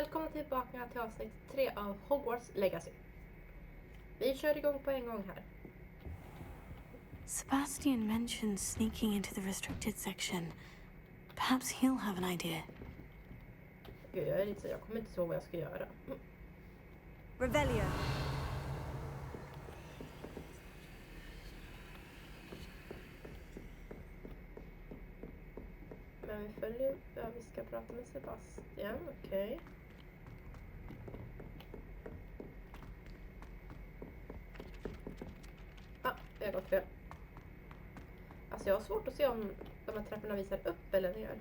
Välkomna tillbaka till avsnitt 3 av Hogwarts Legacy. Vi kör igång på en gång här. Sebastian mentioned sneaking into the restricted section. Perhaps he'll have an idea. Gud, jag kommer inte ihåg vad jag ska göra. Revelio. Men vi följer... Ja, vi ska prata med Sebastian, okej. Jag har gått fel. Alltså jag har svårt att se om de här trapporna visar upp eller ner.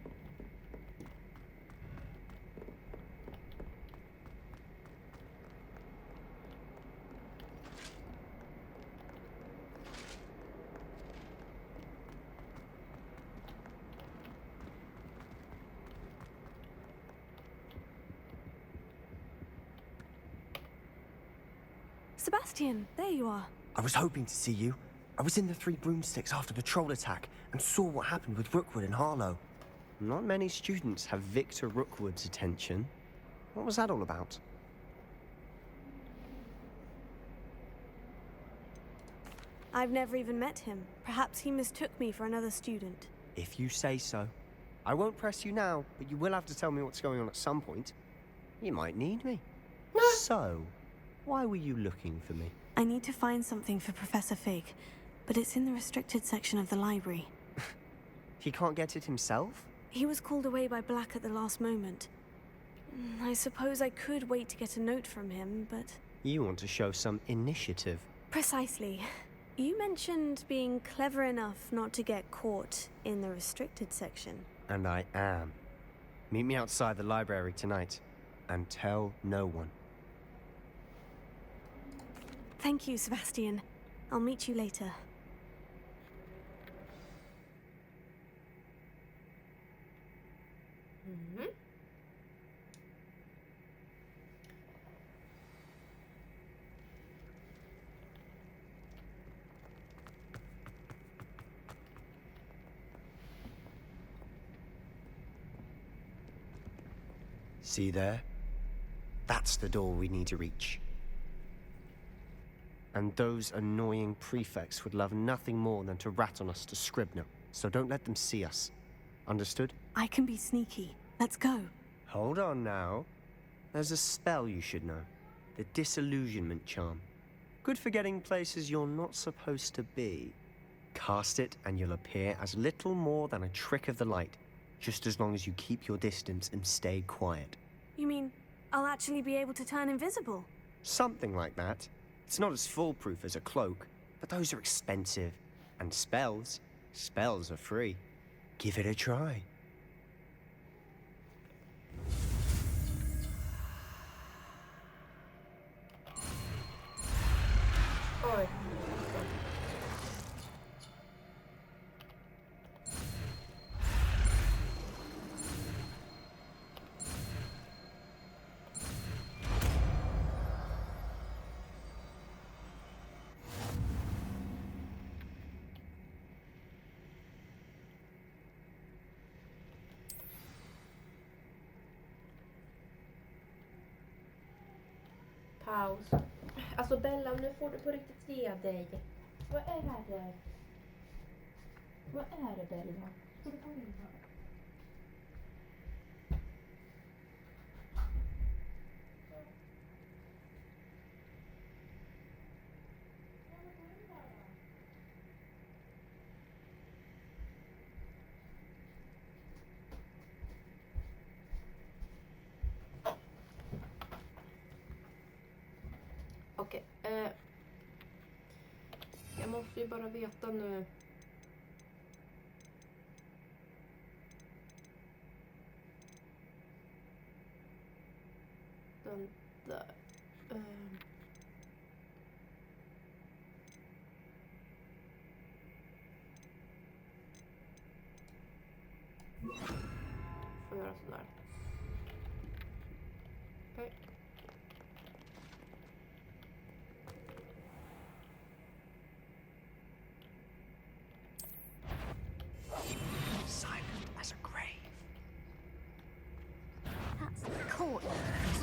Sebastian, there you are. I was hoping to see you. I was in the Three Broomsticks after the troll attack and saw what happened with Rookwood and Harlow. Not many students have Victor Rookwood's attention. What was that all about? I've never even met him. Perhaps he mistook me for another student. If you say so. I won't press you now, but you will have to tell me what's going on at some point. You might need me. So, why were you looking for me? I need to find something for Professor Fig, but it's in the restricted section of the library. He can't get it himself? He was called away by Black at the last moment. I suppose I could wait to get a note from him, but... You want to show some initiative. Precisely. You mentioned being clever enough not to get caught in the restricted section. And I am. Meet me outside the library tonight, and tell no one. Thank you, Sebastian. I'll meet you later. Mm-hmm. See there? That's the door we need to reach. And those annoying prefects would love nothing more than to rat on us to Scribner, so don't let them see us. Understood? I can be sneaky. Let's go. Hold on now. There's a spell you should know. The Disillusionment Charm. Good for getting places you're not supposed to be. Cast it and you'll appear as little more than a trick of the light, just as long as you keep your distance and stay quiet. You mean I'll actually be able to turn invisible? Something like that. It's not as foolproof as a cloak, but those are expensive. And spells are free. Give it a try. Oj. Paus. Alltså Bella, nu får du på riktigt ge dig. Vad är det? Vad är det, Bella? Ska du komma in här? Okej, jag måste ju bara veta nu. Den där. Får göra sån där. Okej. Courtyard.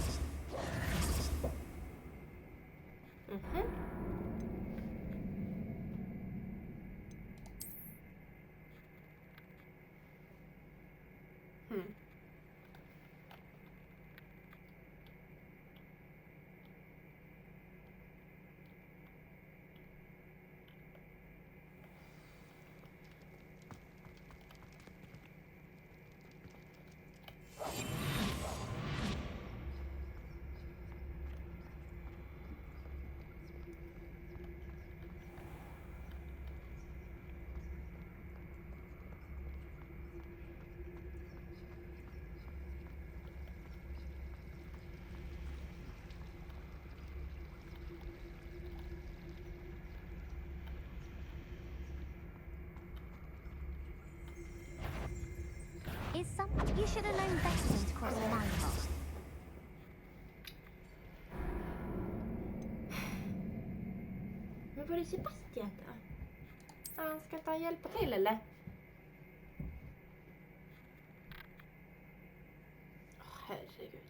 should have known better than to cross my path. Men var är Sebastian då? Han ska inte han hjälpa till eller? Herregud.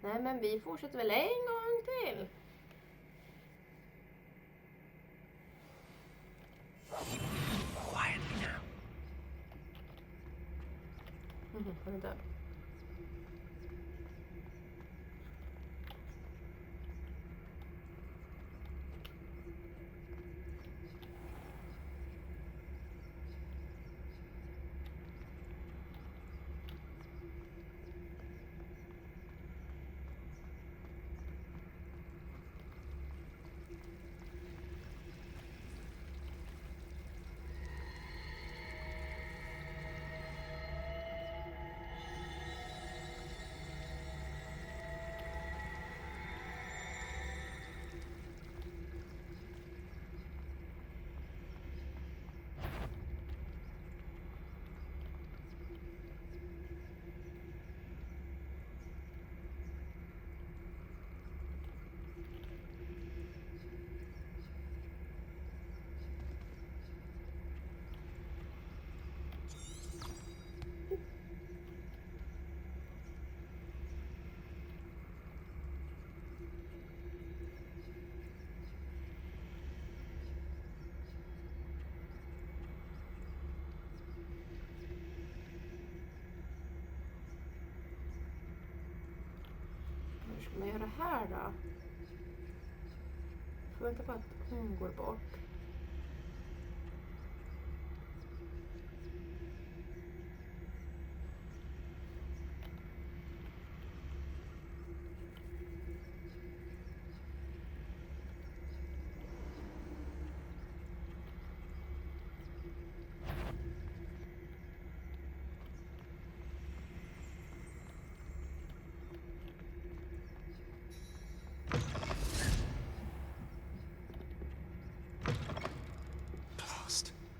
Nej men vi fortsätter väl en gång till. Quietly now. Han är död. Hur ska man göra här då? Får vänta på att hon går bort.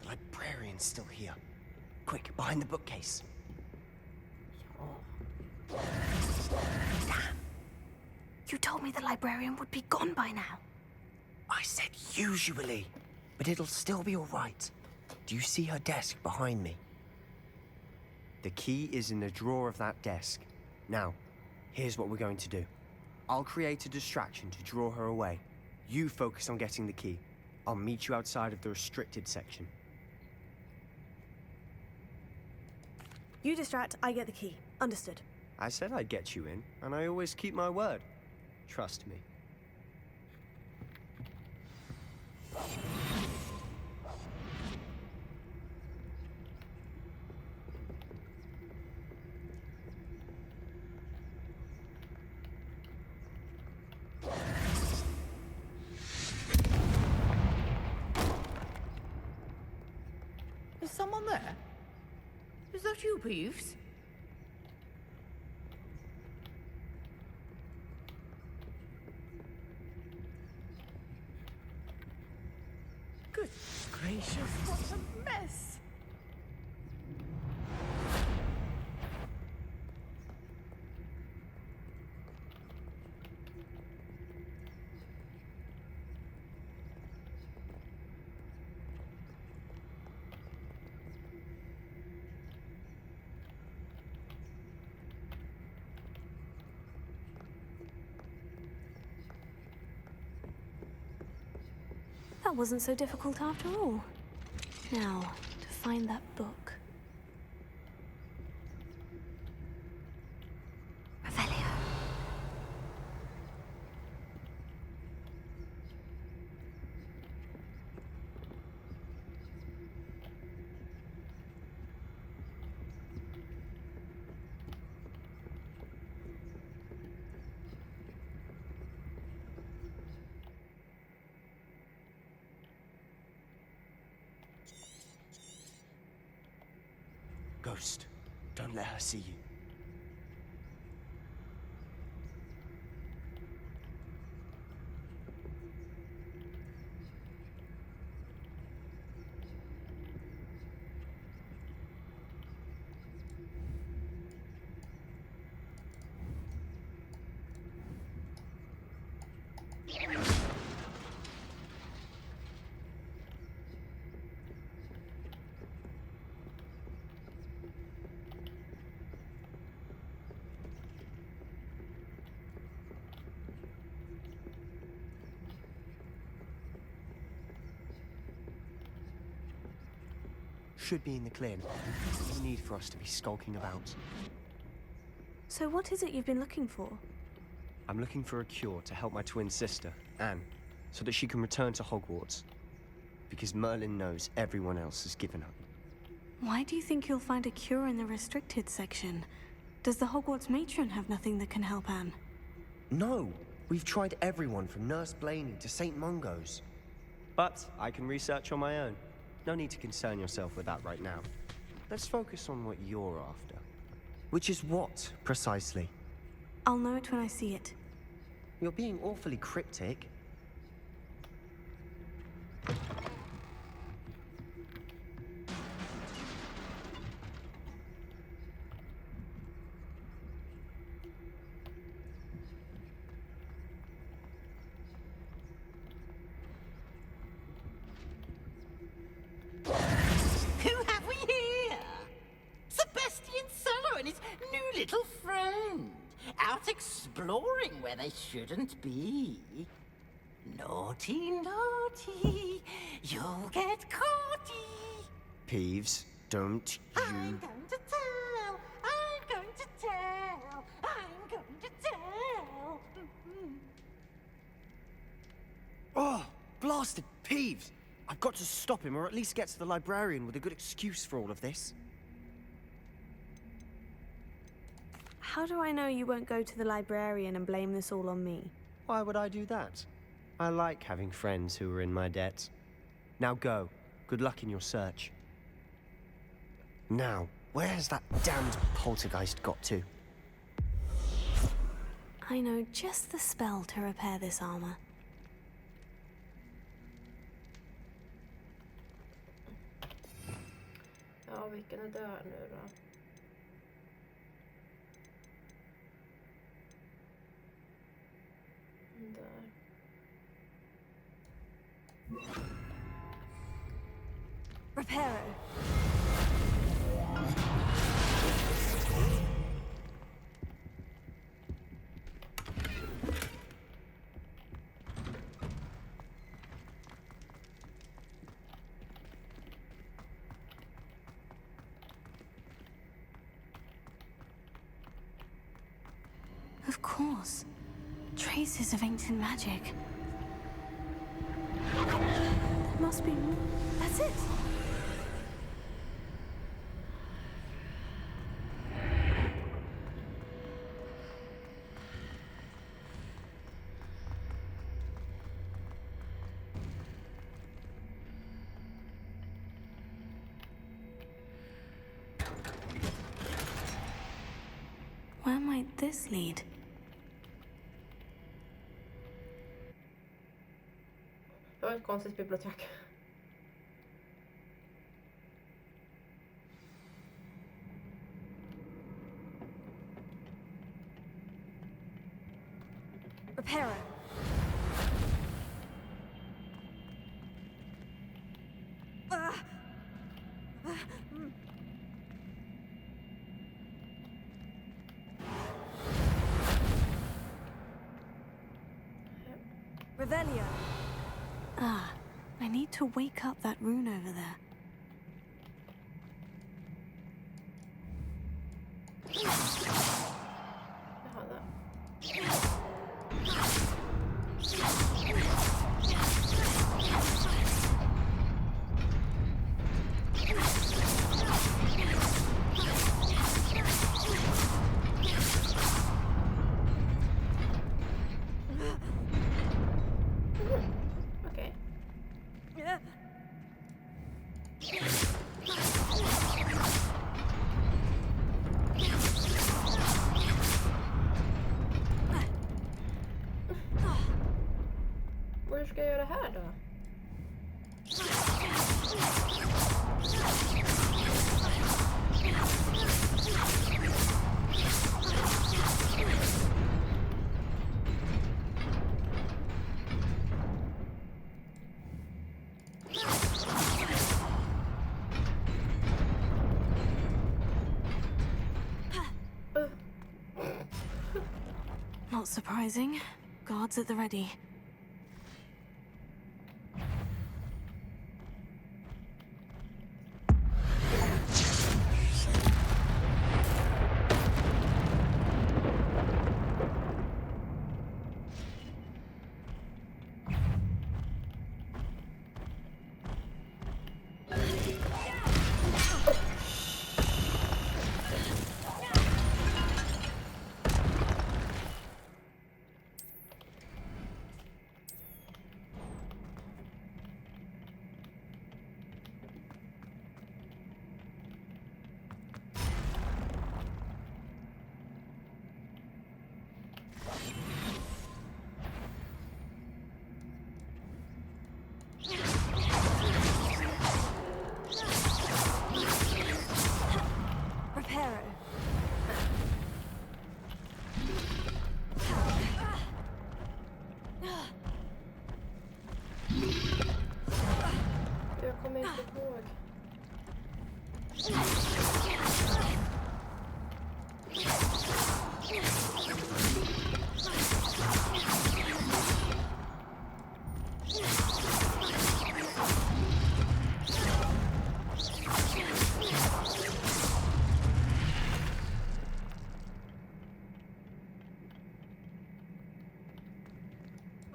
The librarian's still here. Quick, behind the bookcase. You told me the librarian would be gone by now. I said usually, but it'll still be all right. Do you see her desk behind me? The key is in the drawer of that desk. Now, here's what we're going to do. I'll create a distraction to draw her away. You focus on getting the key. I'll meet you outside of the restricted section. You distract, I get the key. Understood. I said I'd get you in, and I always keep my word. Trust me. Is someone there? Is that you, Peeves? Good gracious, what a mess! That wasn't so difficult after all. Now, to find that book. Revelio. Ghost, don't let her see you. should be in the clear now. No need for us to be skulking about. So what is it you've been looking for? I'm looking for a cure to help my twin sister, Anne, so that she can return to Hogwarts. Because Merlin knows everyone else has given up. Why do you think you'll find a cure in the restricted section? Does the Hogwarts matron have nothing that can help Anne? No! We've tried everyone from Nurse Blaney to St. Mungo's. But I can research on my own. No need to concern yourself with that right now. Let's focus on what you're after. Which is what, precisely? I'll know it when I see it. You're being awfully cryptic. Who have we here? Sebastian Cello and his new little friend. Out exploring where they shouldn't be. Naughty, naughty, you'll get caughty. Peeves, don't you... I'm going to tell, I'm going to tell, I'm going to tell. Oh, blasted Peeves! I've got to stop him, or at least get to the librarian with a good excuse for all of this. How do I know you won't go to the librarian and blame this all on me? Why would I do that? I like having friends who are in my debt. Now go. Good luck in your search. Now, where's that damned poltergeist got to? I know just the spell to repair this armor. Ja, vilken är död nu då? Där. Reparo. Of course. Traces of ancient magic. There must be more. That's it. Where might this lead? Det var ett konstigt bibliotek. Reparo. Revelio. Ah, I need to wake up that rune over there. Jaha, där. Okej. Hur ska jag göra det här då? Not surprising. Guards at the ready.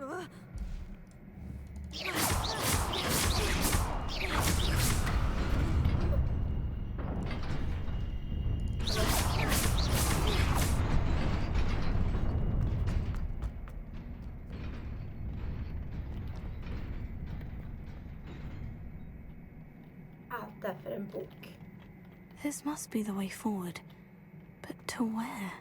Allt är för en bok. This must be the way forward. But to where?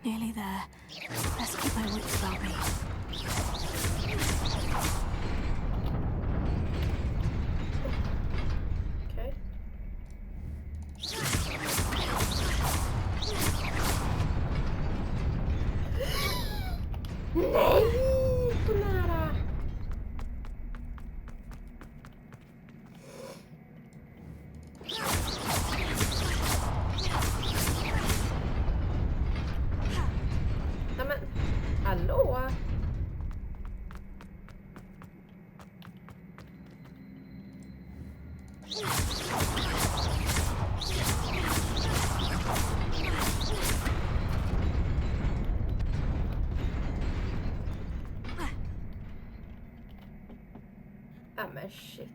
Nearly there. Let's keep my wits about me. Okej. Nej! Så nära! Nej men, hallå? Ja men shit.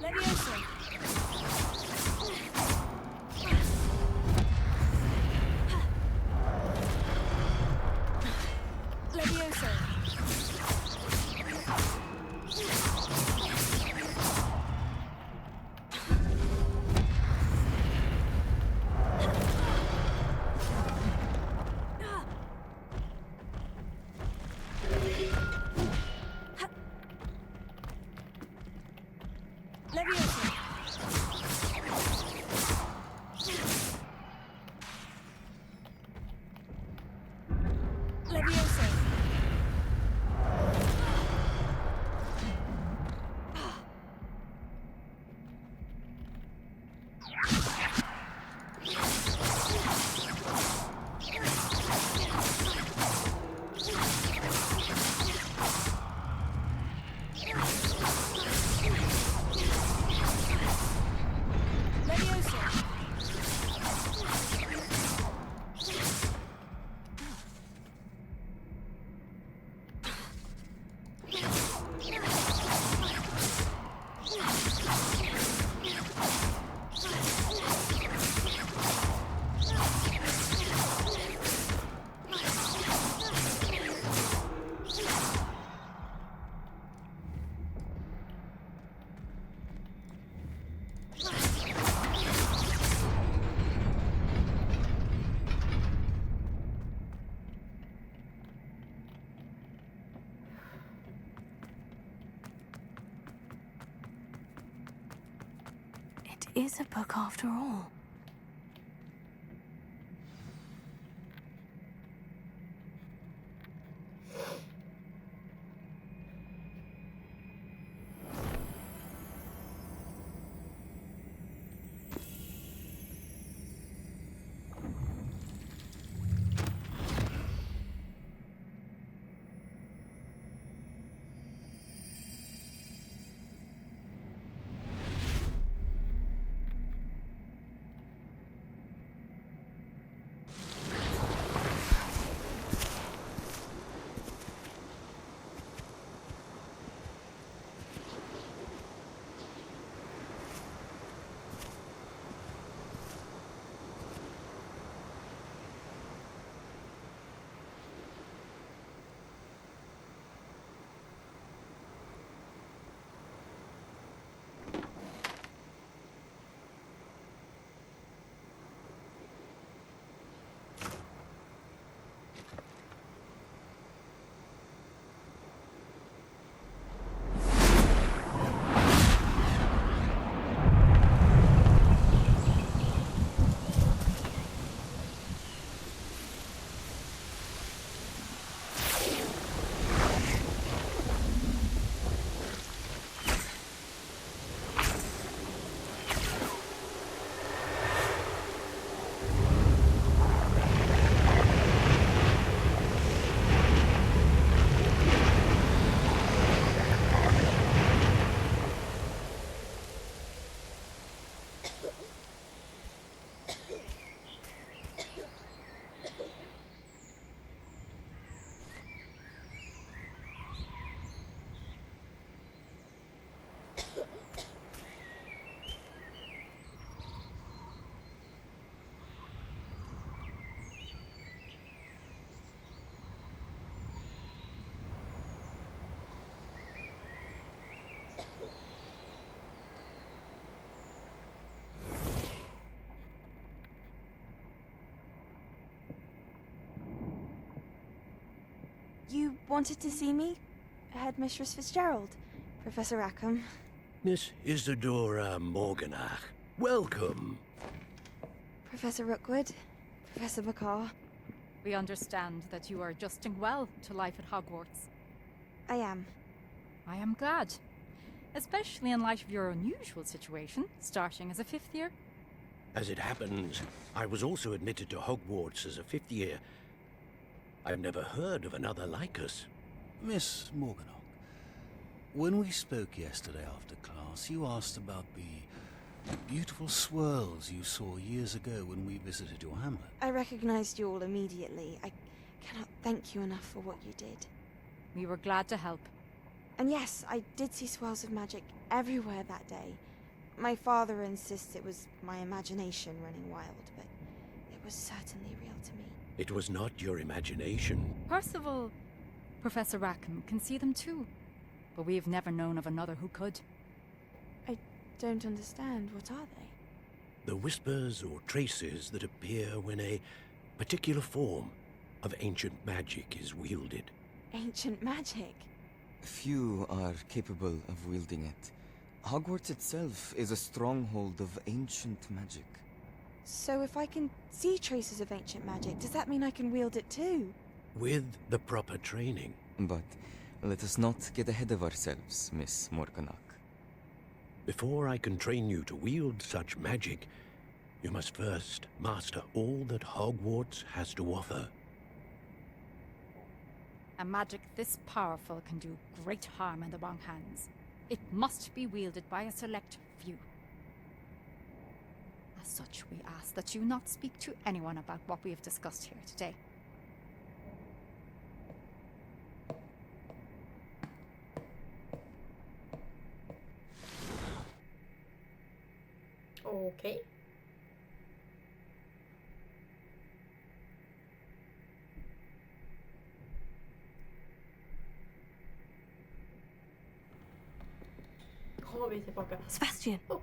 Leviosa! Leviosa! Leviosa! Leviosa! It is a book after all. wanted to see me? Headmistress Fitzgerald, Professor Rackham. Miss Isadora Morganach, welcome. Professor Rookwood, Professor McCaw. We understand that you are adjusting well to life at Hogwarts. I am. I am glad. Especially in light of your unusual situation, starting as a 5th year. As it happens, I was also admitted to Hogwarts as a 5th year. I've never heard of another like us. Miss Morganach, when we spoke yesterday after class, you asked about the beautiful swirls you saw years ago when we visited your hamlet. I recognized you all immediately. I cannot thank you enough for what you did. We were glad to help. And yes, I did see swirls of magic everywhere that day. My father insists it was my imagination running wild, but it was certainly real to me. It was not your imagination. Percival, Professor Rackham can see them too. But we have never known of another who could. I don't understand. What are they? The whispers or traces that appear when a particular form of ancient magic is wielded. Ancient magic? Few are capable of wielding it. Hogwarts itself is a stronghold of ancient magic. So if I can see traces of ancient magic, does that mean I can wield it too? With the proper training. But let us not get ahead of ourselves, Miss Morganach. Before I can train you to wield such magic, you must first master all that Hogwarts has to offer. A magic this powerful can do great harm in the wrong hands. It must be wielded by a select few. As such, we ask that you not speak to anyone about what we have discussed here today. Okej. Kommer vi tillbaka. Sebastian. Oh.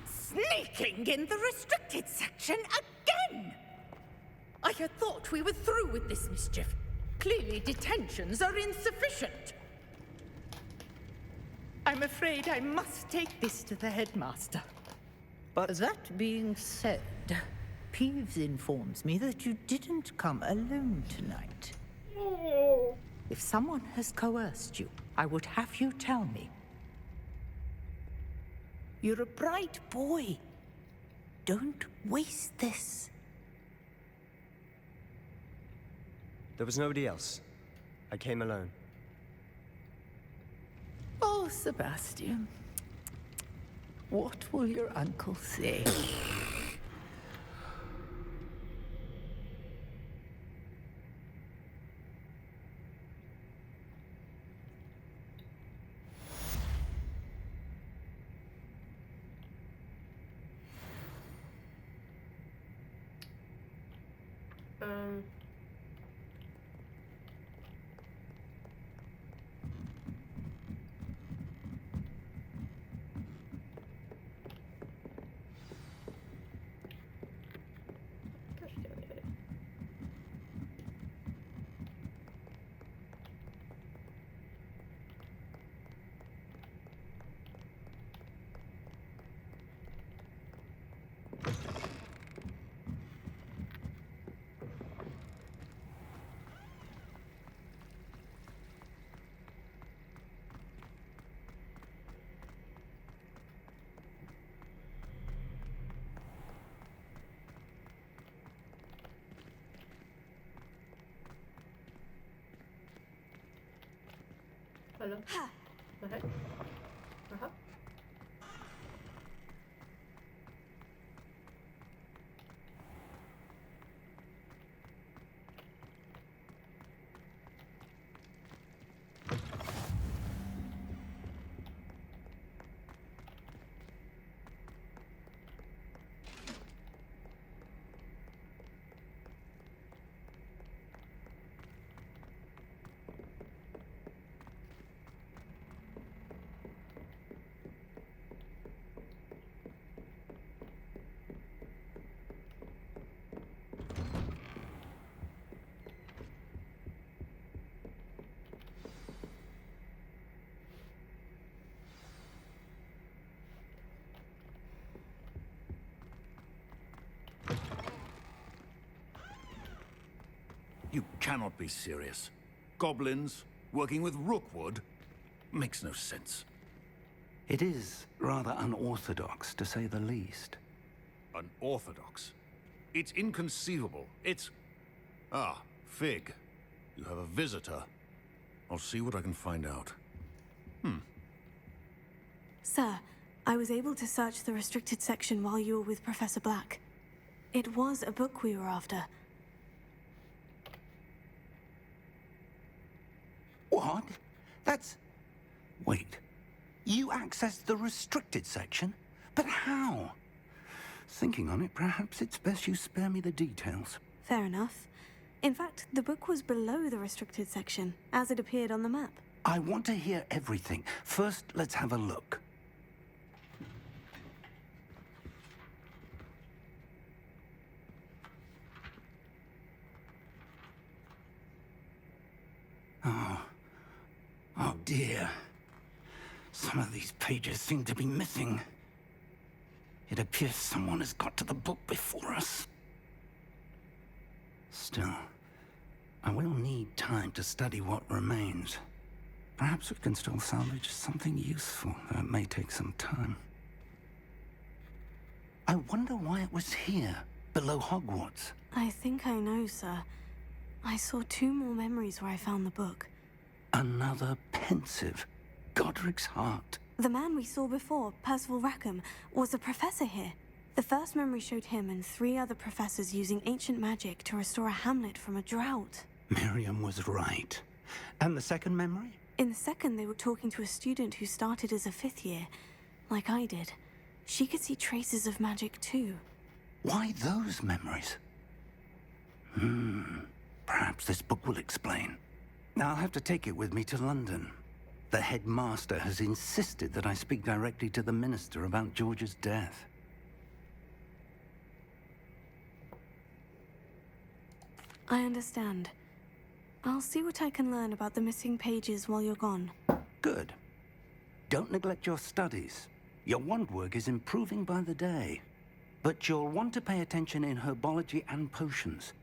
Sneaking in the restricted section again! I had thought we were through with this mischief. Clearly detentions are insufficient. I'm afraid I must take this to the headmaster. But that being said, Peeves informs me that you didn't come alone tonight. If someone has coerced you, I would have you tell me. You're a bright boy. Don't waste this. There was nobody else. I came alone. Oh, Sebastian. What will your uncle say? Kanske ska jag göra det. Hallå? Nej. Jaha. cannot be serious. Goblins working with Rookwood makes no sense. It is rather unorthodox, to say the least. Unorthodox? It's inconceivable. It's... Ah, Fig. You have a visitor. I'll see what I can find out. Sir, I was able to search the restricted section while you were with Professor Black. It was a book we were after. What? That's... Wait. You accessed the restricted section? But how? Thinking on it, perhaps it's best you spare me the details. Fair enough. In fact, the book was below the restricted section, as it appeared on the map. I want to hear everything. First, let's have a look. Oh dear. Some of these pages seem to be missing. It appears someone has got to the book before us. Still, I will need time to study what remains. Perhaps we can still salvage something useful, though it may take some time. I wonder why it was here, below Hogwarts. I think I know, sir. I saw 2 more memories where I found the book. Another pensive. Godric's heart. The man we saw before, Percival Rackham, was a professor here. The first memory showed him and 3 other professors using ancient magic to restore a hamlet from a drought. Miriam was right. And the second memory? In the second, they were talking to a student who started as a 5th year, like I did. She could see traces of magic too. Why those memories? Perhaps this book will explain. Now I'll have to take it with me to London. The headmaster has insisted that I speak directly to the minister about George's death. I understand. I'll see what I can learn about the missing pages while you're gone. Good. Don't neglect your studies. Your wand work is improving by the day. But you'll want to pay attention in herbology and potions.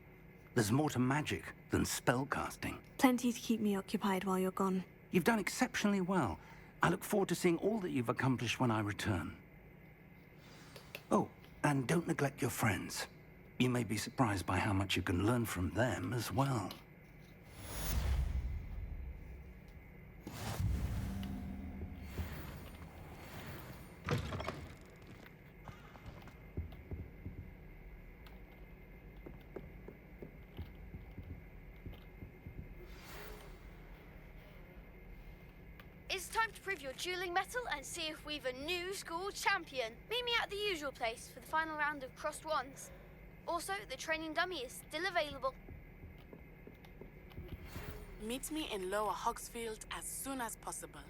There's more to magic than spellcasting. Plenty to keep me occupied while you're gone. You've done exceptionally well. I look forward to seeing all that you've accomplished when I return. Oh, and don't neglect your friends. You may be surprised by how much you can learn from them as well. It's time to prove your dueling mettle and see if we've a new school champion. Meet me at the usual place for the final round of crossed wands. Also, the training dummy is still available. Meet me in Lower Hogsfield as soon as possible.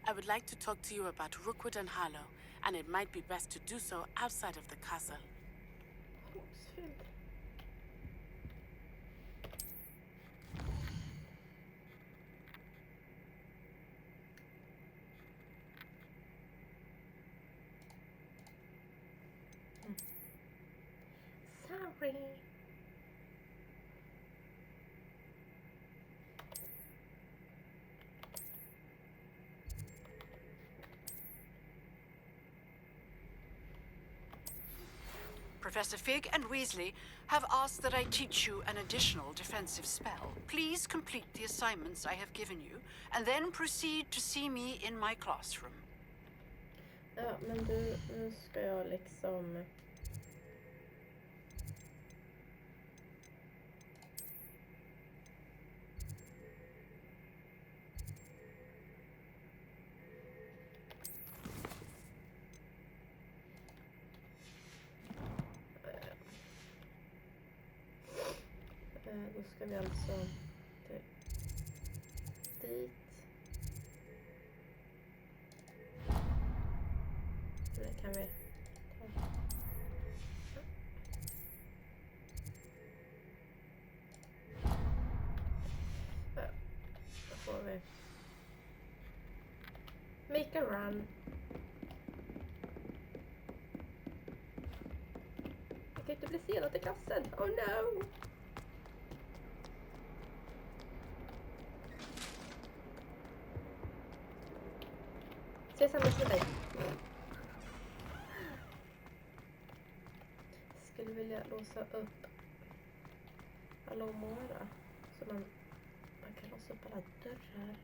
I would like to talk to you about Rookwood and Harlow, and it might be best to do so outside of the castle. Sorry. Professor Fig and Weasley have asked that I teach you an additional defensive spell. Please complete the assignments I have given you, and then proceed to see me in my classroom. Ja, men du, nu ska jag liksom... Då ska vi alltså dit. Det kan vi ta. Då får vi make a run. Jag kan inte bli senare till klassen. Oh no! Tillsammans med dig. Skulle vilja låsa upp några. Så man kan låsa upp alla dörrar.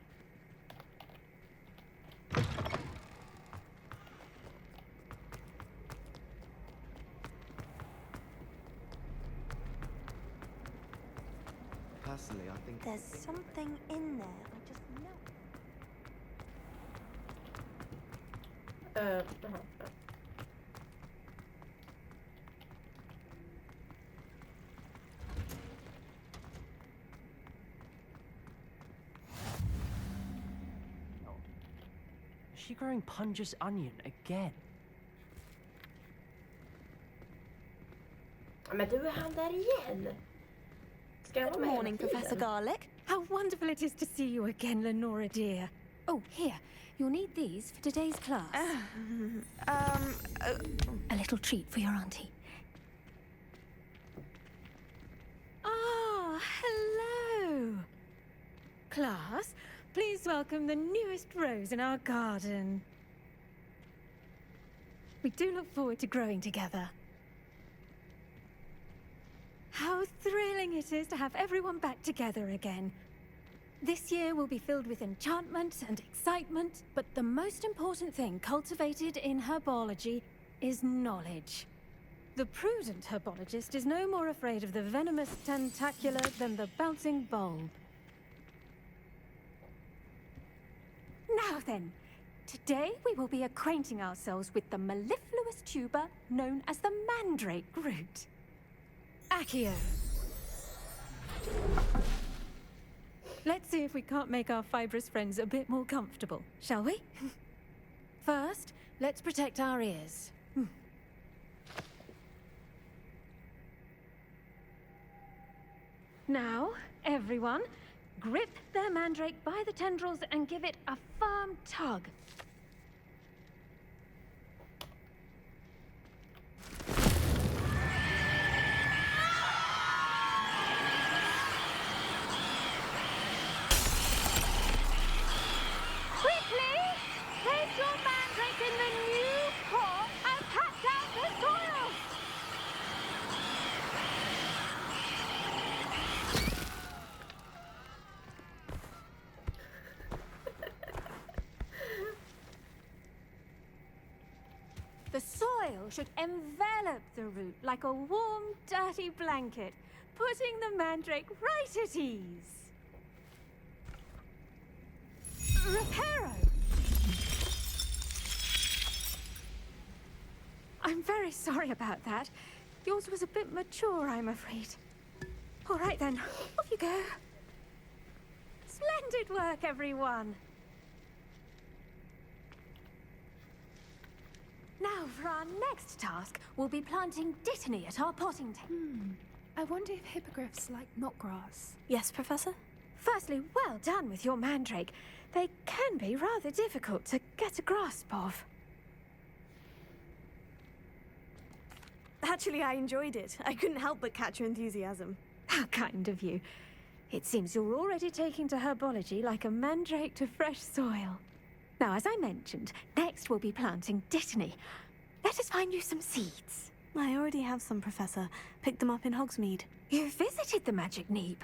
Personally, I think There's something in there. I just know. Jaha. Is she growing Punja's onion again? Men du, är han där igen? Ska han Good vara med morning, hela tiden? Professor Garlic. How wonderful it is to see you again, Lenora dear. Oh, here. You'll need these for today's class. A little treat for your auntie. Ah, hello. Class, please welcome the newest rose in our garden. We do look forward to growing together. How thrilling it is to have everyone back together again. This year will be filled with enchantment and excitement, but the most important thing cultivated in herbology is knowledge. The prudent herbologist is no more afraid of the venomous tentacula than the bouncing bulb. Now then, today we will be acquainting ourselves with the mellifluous tuber known as the mandrake root. Accio. Let's see if we can't make our fibrous friends a bit more comfortable, shall we? First, let's protect our ears. Now, everyone, grip their mandrake by the tendrils and give it a firm tug. Place your mandrake in the new pot and pat down the soil! The soil should envelop the root like a warm, dirty blanket, putting the mandrake right at ease. Reparo! I'm very sorry about that. Yours was a bit mature, I'm afraid. All right then, off you go. Splendid work, everyone. Now, for our next task, we'll be planting dittany at our potting table. I wonder if hippogriffs like knotgrass. Yes, Professor? Firstly, well done with your mandrake. They can be rather difficult to get a grasp of. Actually, I enjoyed it. I couldn't help but catch your enthusiasm. How kind of you. It seems you're already taking to herbology like a mandrake to fresh soil. Now, as I mentioned, next we'll be planting dittany. Let us find you some seeds. I already have some, Professor. Picked them up in Hogsmeade. You visited the Magic Neep.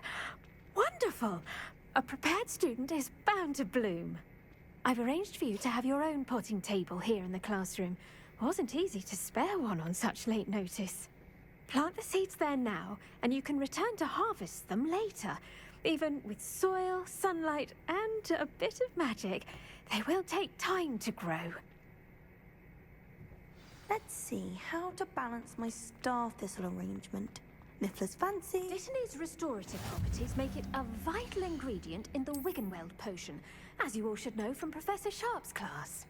Wonderful. A prepared student is bound to bloom. I've arranged for you to have your own potting table here in the classroom. Wasn't easy to spare one on such late notice. Plant the seeds there now, and you can return to harvest them later. Even with soil, sunlight, and a bit of magic, they will take time to grow. Let's see how to balance my star thistle arrangement. Niffler's fancy. Dittany's restorative properties make it a vital ingredient in the Wiggenweld potion, as you all should know from Professor Sharp's class.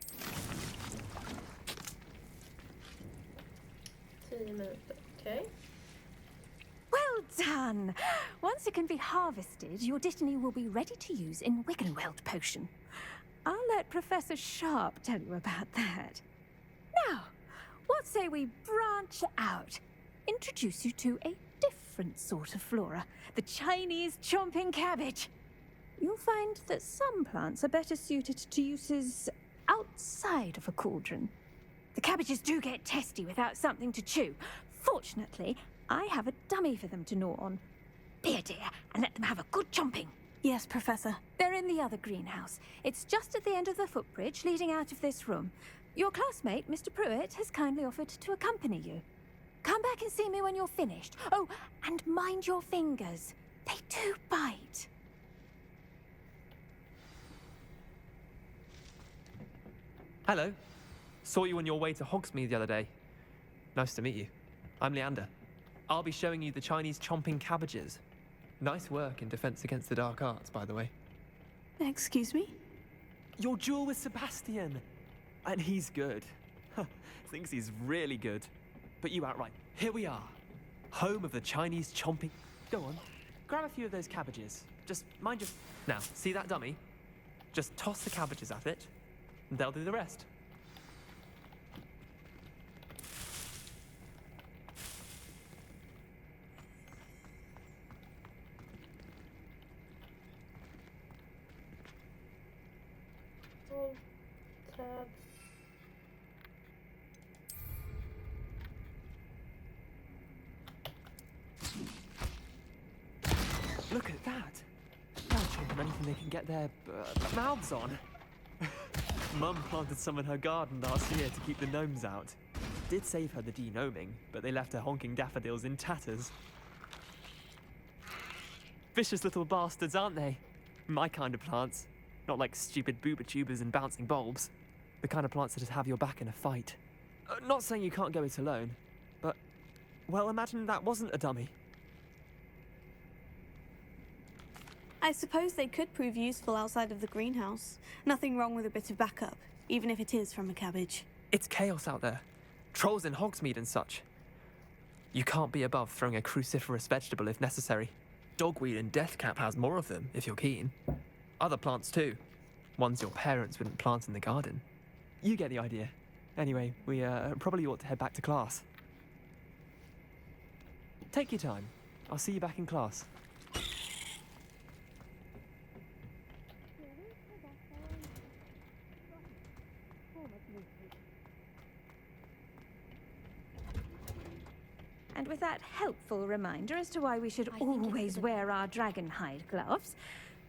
10 minuter, okay. Well done! Once it can be harvested, your dittany will be ready to use in Wiggenweld potion. I'll let Professor Sharp tell you about that. Now, what say we branch out? Introduce you to a different sort of flora, the Chinese chomping cabbage. You'll find that some plants are better suited to uses outside of a cauldron. The cabbages do get testy without something to chew. Fortunately, I have a dummy for them to gnaw on. Be a dear and let them have a good chomping. Yes, Professor. They're in the other greenhouse. It's just at the end of the footbridge leading out of this room. Your classmate, Mr. Pruitt, has kindly offered to accompany you. Come back and see me when you're finished. Oh, and mind your fingers. They do bite. Hello. Saw you on your way to Hogsmeade the other day. Nice to meet you. I'm Leander. I'll be showing you the Chinese chomping cabbages. Nice work in Defense Against the Dark Arts, by the way. Excuse me? Your duel with Sebastian. And he's good. Thinks he's really good. But you outright. Here we are. Home of the Chinese chomping... Go on. Grab a few of those cabbages. Just mind your... Now, see that dummy? Just toss the cabbages at it, and they'll do the rest. Tab. Look at that. They'll chomp on anything they can get their mouths on. Mum planted some in her garden last year to keep the gnomes out. Did save her the de-gnoming, but they left her honking daffodils in tatters. Vicious little bastards, aren't they? My kind of plants. Not like stupid booba tubers and bouncing bulbs. The kind of plants that'd have your back in a fight. Not saying you can't go it alone, but... Well, imagine that wasn't a dummy. I suppose they could prove useful outside of the greenhouse. Nothing wrong with a bit of backup, even if it is from a cabbage. It's chaos out there. Trolls in Hogsmeade and such. You can't be above throwing a cruciferous vegetable if necessary. Dogweed and deathcap has more of them, if you're keen. Other plants too. Ones your parents wouldn't plant in the garden. You get the idea. Anyway, we probably ought to head back to class. Take your time. I'll see you back in class. And with that helpful reminder as to why we should always wear our dragon hide gloves,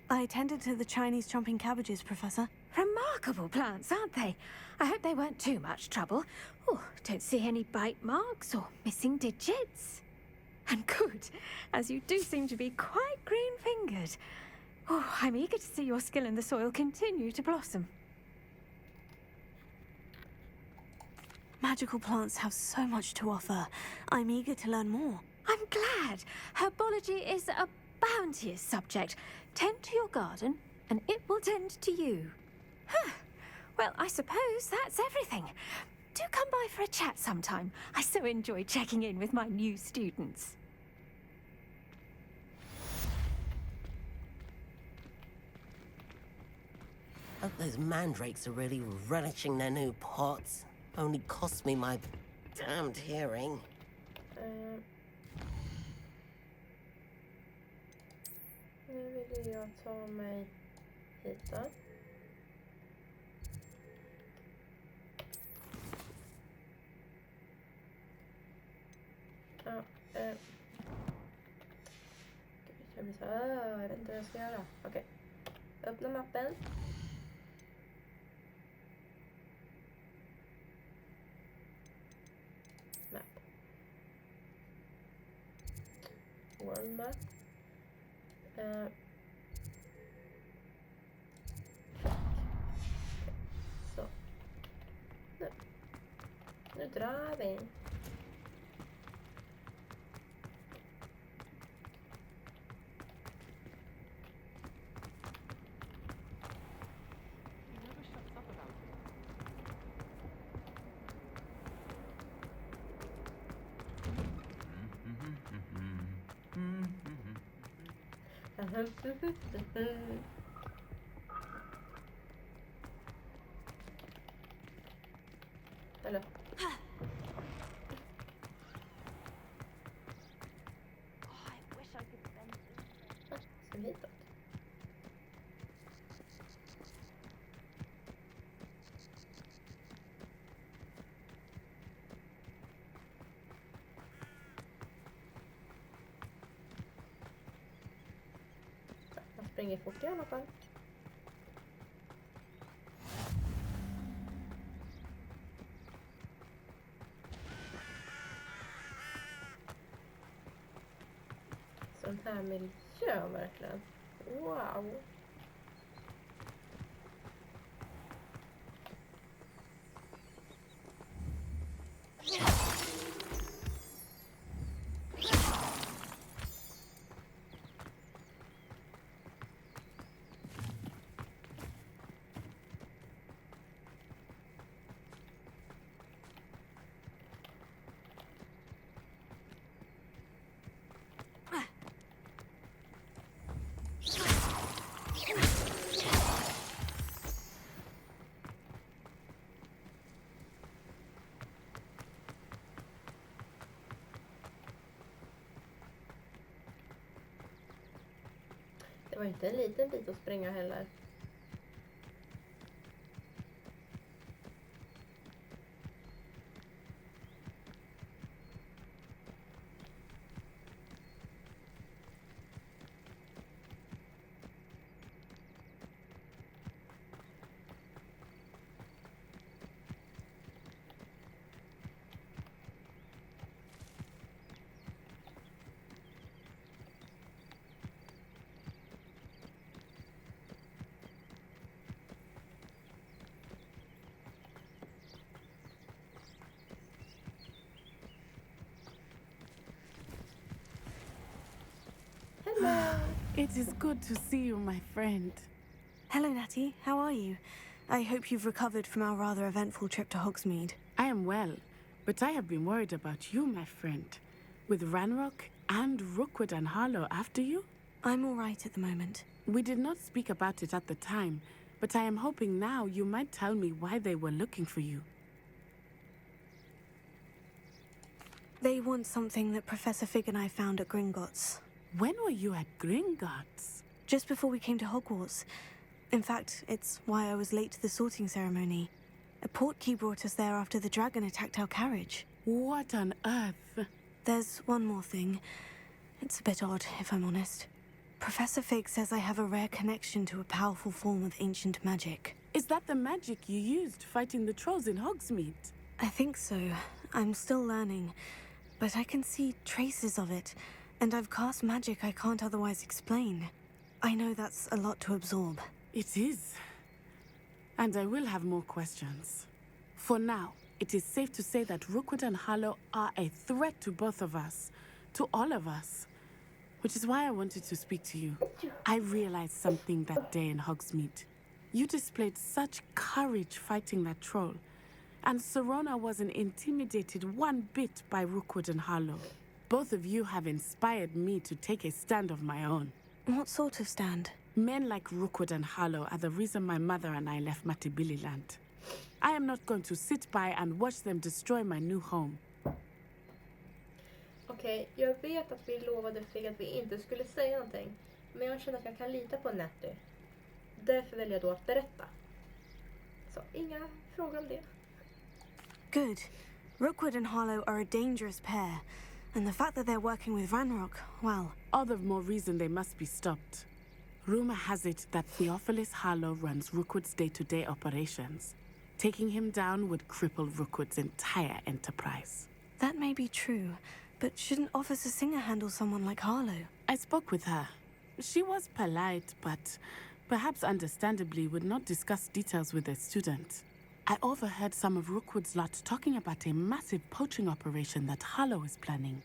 I attended to the Chinese chomping cabbages, Professor. remarkable plants, aren't they? I hope they weren't too much trouble. Oh, don't see any bite marks or missing digits. And good, as you do seem to be quite green-fingered. Oh, I'm eager to see your skill in the soil continue to blossom. Magical plants have so much to offer. I'm eager to learn more. I'm glad. Herbology is a bounteous subject. Tend to your garden, and it will tend to you. Huh. Well, I suppose that's everything. Do come by for a chat sometime. I so enjoy checking in with my new students. Hope those mandrakes are really relishing their new pots. Only cost me my damned hearing. Nu vill jag ta mig hit då. Ja, jag vet inte vad jag ska göra. Okej. Öppna mappen. Map. World map. Så. Nu drar vi. Hello. Som hitåt. springer fort i alla fall. Sån här miljö verkligen. Wow. Det var inte en liten bit att springa heller. Hello. It is good to see you, my friend. Hello, Natty. How are you? I hope you've recovered from our rather eventful trip to Hogsmeade. I am well, but I have been worried about you, my friend. With Ranrock and Rookwood and Harlow after you? I'm all right at the moment. We did not speak about it at the time, but I am hoping now you might tell me why they were looking for you. They want something that Professor Fig and I found at Gringotts. When were you at Gringotts? Just before we came to Hogwarts. In fact, it's why I was late to the sorting ceremony. A portkey brought us there after the dragon attacked our carriage. What on earth? There's one more thing. It's a bit odd, if I'm honest. Professor Fig says I have a rare connection to a powerful form of ancient magic. Is that the magic you used fighting the trolls in Hogsmeade? I think so. I'm still learning. But I can see traces of it. And I've cast magic I can't otherwise explain. I know that's a lot to absorb. It is. And I will have more questions. For now, it is safe to say that Rookwood and Harlow are a threat to both of us. To all of us. Which is why I wanted to speak to you. I realized something that day in Hogsmeade. You displayed such courage fighting that troll. And Serona wasn't intimidated one bit by Rookwood and Harlow. Both of you have inspired me to take a stand of my own. What sort of stand? Men like Rookwood and Harlow are the reason my mother and I left Matabeleland. I am not going to sit by and watch them destroy my new home. Okej, jag vet att vi lovade Fig att vi inte skulle säga någonting. Men jag känner att jag kan lita på Natty. Därför väljer jag då att berätta. Så inga frågor om det. Good. Rookwood and Harlow are a dangerous pair. And the fact that they're working with Ranrock, well... All the more reason they must be stopped. Rumor has it that Theophilus Harlow runs Rookwood's day-to-day operations. Taking him down would cripple Rookwood's entire enterprise. That may be true, but shouldn't Officer Singer handle someone like Harlow? I spoke with her. She was polite, but perhaps understandably would not discuss details with a student. I overheard some of Rookwood's lot talking about a massive poaching operation that Harlow is planning.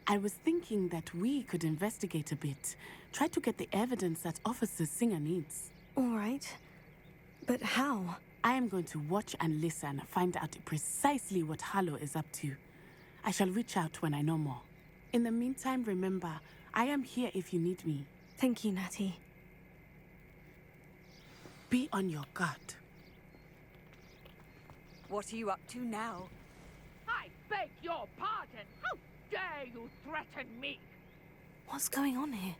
I was thinking that we could investigate a bit, try to get the evidence that Officer Singer needs. All right. But how? I am going to watch and listen, find out precisely what Harlow is up to. I shall reach out when I know more. In the meantime, remember, I am here if you need me. Thank you, Natty. Be on your guard. What are you up to now? I beg your pardon. How dare you threaten me? What's going on here?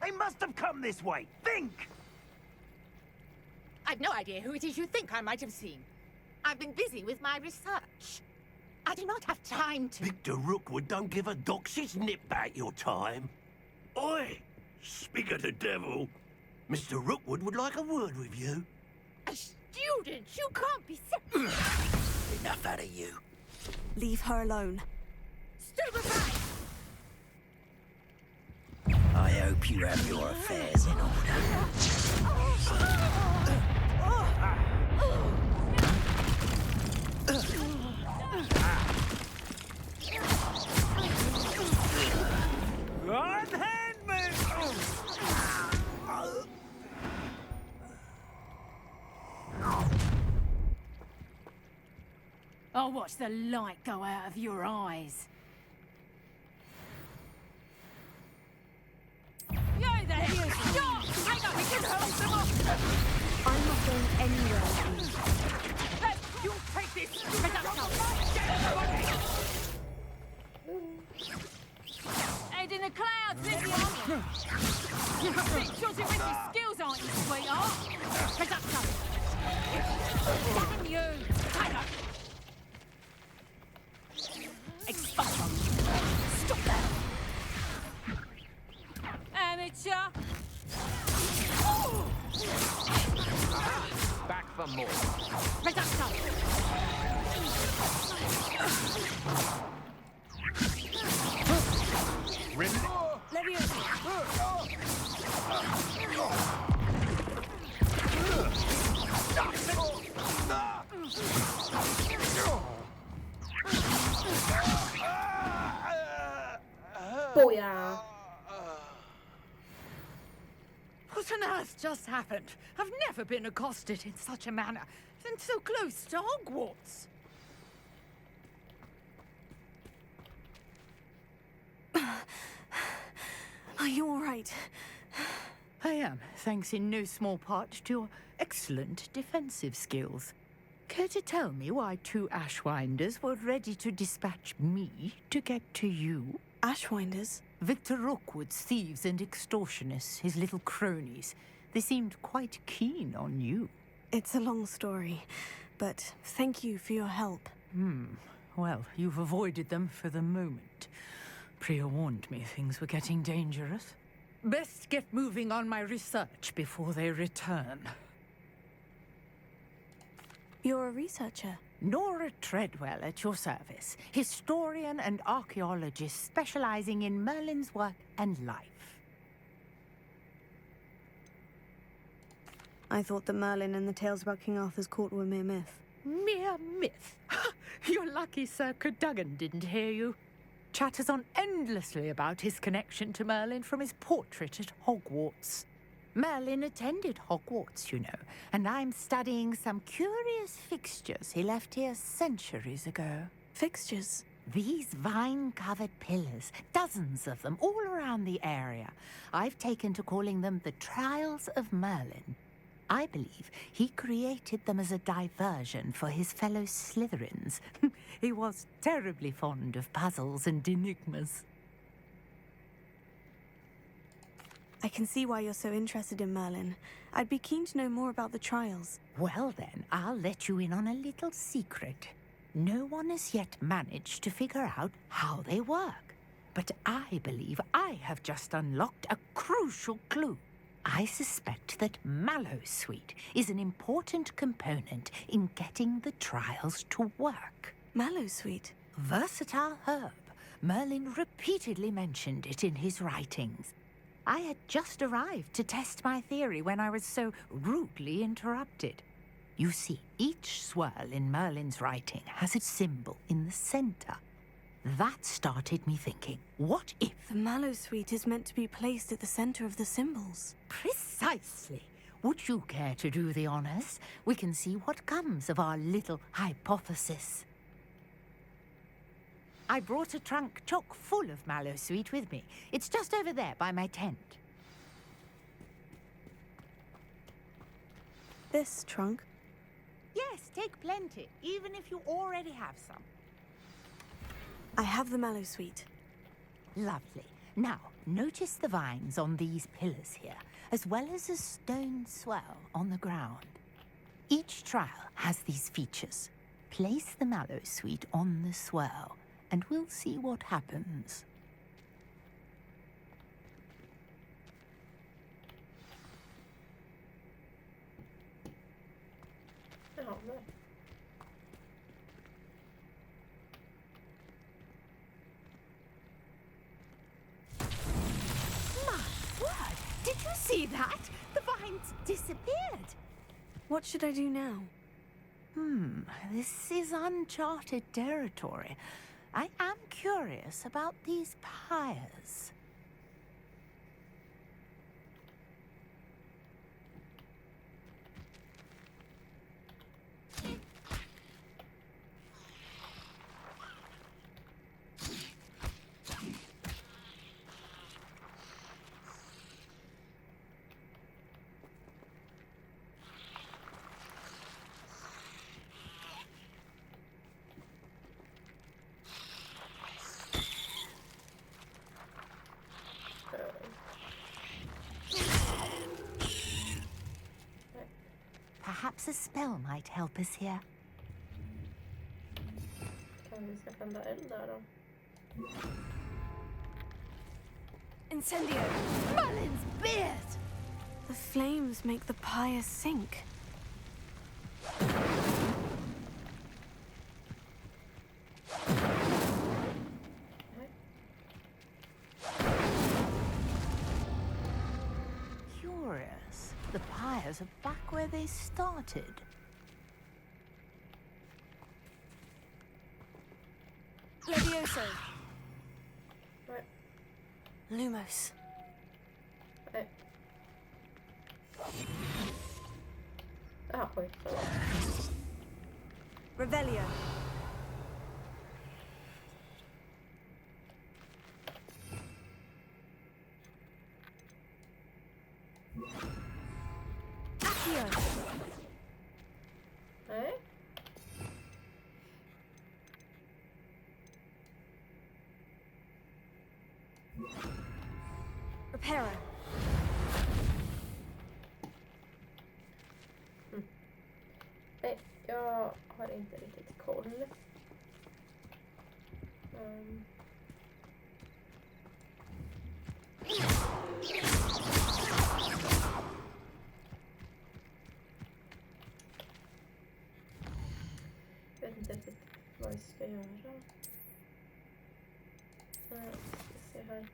They must have come this way. Think! I've no idea who it is you think I might have seen. I've been busy with my research. I do not have time to... Victor Rookwood don't give a doxy's nip back your time. Oi! Speak of the devil. Mr. Rookwood would like a word with you. A student? You can't be... Enough out of you. Leave her alone. Stupefy! I hope you have your affairs in order. Unhand me! I'll watch the light go out of your eyes. Yo there! Stop! Hang on, we can hold them off! I'm not going anywhere. Let you take this! Head in the clouds, Lydia! Pictures with your skills, aren't you, sweetheart? Reducto! Damn you! Tiger! Expulsion! Stop that! Amateur! Oh! Back for more. Reducto! Booyah! What on earth just happened? I've never been accosted in such a manner, and so close to Hogwarts. Are you all right? I am, thanks in no small part to your excellent defensive skills. Care to tell me why 2 Ashwinders were ready to dispatch me to get to you? Ashwinders? Victor Rookwood's thieves and extortionists, his little cronies. They seemed quite keen on you. It's a long story, but thank you for your help. Well, you've avoided them for the moment. Priya warned me things were getting dangerous. Best get moving on my research before they return. You're a researcher? Nora Treadwell at your service, historian and archaeologist specializing in Merlin's work and life. I thought that Merlin and the tales about King Arthur's court were mere myth. Mere myth? You're lucky Sir Cadogan didn't hear you. Chatters on endlessly about his connection to Merlin from his portrait at Hogwarts. Merlin attended Hogwarts, you know, and I'm studying some curious fixtures he left here centuries ago. Fixtures? These vine-covered pillars, dozens of them, all around the area. I've taken to calling them the Trials of Merlin. I believe he created them as a diversion for his fellow Slytherins. He was terribly fond of puzzles and enigmas. I can see why you're so interested in Merlin. I'd be keen to know more about the trials. Well then, I'll let you in on a little secret. No one has yet managed to figure out how they work. But I believe I have just unlocked a crucial clue. I suspect that Mallowsweet is an important component in getting the trials to work. Mallowsweet? Versatile herb. Merlin repeatedly mentioned it in his writings. I had just arrived to test my theory when I was so rudely interrupted. You see, each swirl in Merlin's writing has its symbol in the center. That started me thinking, what if... The Mallowsweet is meant to be placed at the center of the symbols. Precisely. Would you care to do the honors? We can see what comes of our little hypothesis. I brought a trunk chock full of Mallowsweet with me. It's just over there by my tent. This trunk? Yes, take plenty, even if you already have some. I have the Mallowsweet. Lovely. Now, notice the vines on these pillars here, as well as a stone swell on the ground. Each trial has these features. Place the mallow sweet on the swell, and we'll see what happens. Ja, nej. My word! Did you see that? The vines disappeared. What should I do now? This is uncharted territory. I am curious about these pyres. Perhaps a spell might help us here. Kan vi ska tända eld där då? Incendio! Merlin's beard! The flames make the pyre sink. Curious. The pyres are back where they started. Levioso! Nej. Lumos. Nej. Oj. Revelio. Accio. Nej. Reparo. Nej, jag har inte riktigt koll. Jag vet inte riktigt vad vi ska göra. Ska se här.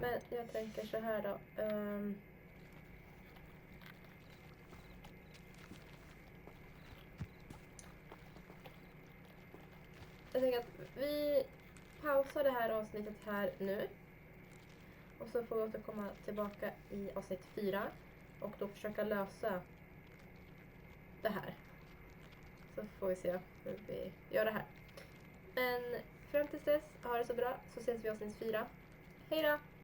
Nej, men jag tänker så här då. Jag tänker att vi pausar det här avsnittet här nu. Och så får vi återkomma tillbaka i avsnitt 4. Och då försöka lösa det här. Så får vi se hur vi gör det här. Men fram tills dess, ha det så bra, så ses vi i avsnitt 4. Hej då!